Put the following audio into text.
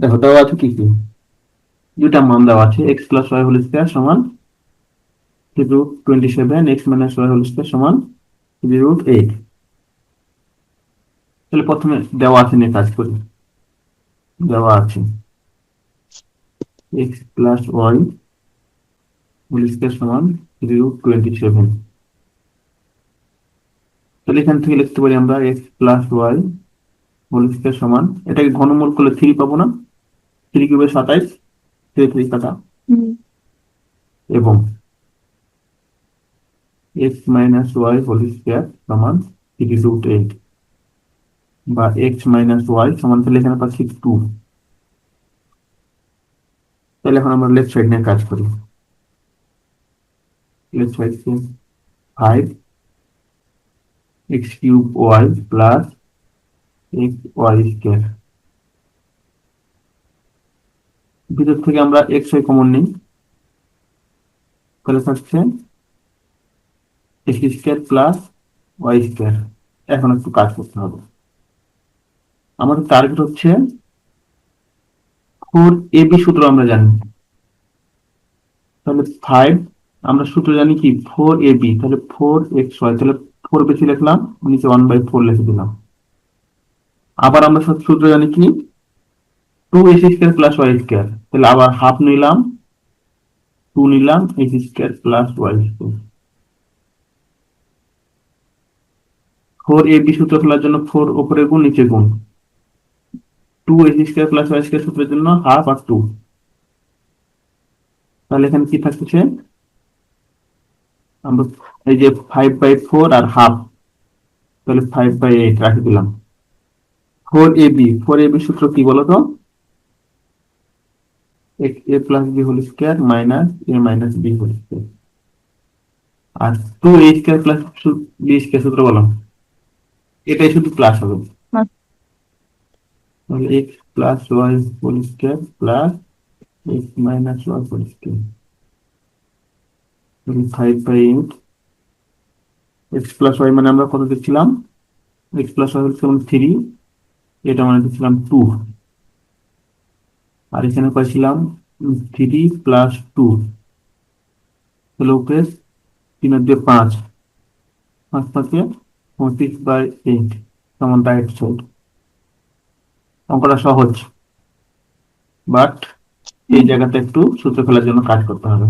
দেখো দেওয়া আছে কি কি, দুটা মান দেওয়া আছে, x plus y whole square সমান root 27, x minus y whole square সমান রুট 8। তাহলে প্রথমে দেওয়া আছে নিয়ে কাজ করি। দেওয়া আছে x plus y whole square সমান রুট 27। তাহলে এখান থেকে লিখতে পারি আমরা x plus y whole square সমান, এটাকে ঘনমূল করলে 3 পাবো না, 3 কিউবে 27, 3 3 কাটা, হুম। এবং x minus y whole square সমান রুট 8, বা এক্স মাইনাস ওয়াই সমান, তাহলে এখানে পাচ্ছি 2। তাহলে এখন আমরা লেফট সাইড নিয়ে কাজ করি। Left side 5 x cube y plus x y square, ভিতর থেকে আমরা এক্স ওয়াই কমন নিই, তাহলে থাকছে x square plus y square. এখন একটু কাজ করতে হবে, আমাদের টার্গেট হচ্ছে 4ab সূত্র আমরা জানি, তাহলে 5, আমরা সূত্র জানি কি 4ab, তাহলে 4xy, তাহলে 4 বেশি লিখলাম, নিচে 1/4 লিখে দিলাম। আবার আমরা সূত্র জানি কি 2x square plus y square, তাহলে আবার হাফ নিলাম, 2 নিলাম, x square plus y square. 4ab সূত্র ফেলার জন্য 4 উপরে গুণ নিচে গুণ, 2x square plus y square সূত্রের জন্য হাফ আর 2। তাহলে এখানে কি থাকছে, আমরা এই যে 5/4 আর হাফ, তাহলে 5/8 রাখি দিলাম। 4ab সূত্র কি বলতো, a plus b whole square minus a minus b whole square. আর 2a square plus b square সূত্র বলো, এটাই শুধু প্লাস হবে, তাহলে x plus y whole square plus x minus y whole square, 5/8। X plus y মানে আমরা কত দিচ্ছিলাম, এক্স প্লাস ওয়াই হচ্ছিলাম 3, এটা মানে দিচ্ছিলাম 2, আর এখানে পাইছিলাম 3 প্লাস 2, তাহলে ওকে 3 দিয়ে 5, 5 থাকে 25/8 সমান রাইট সাইড। অঙ্কটা সহজ, বাট এই হুম। জায়গাতে একটু সূত্র ফেলার জন্য কাজ করতে হবে।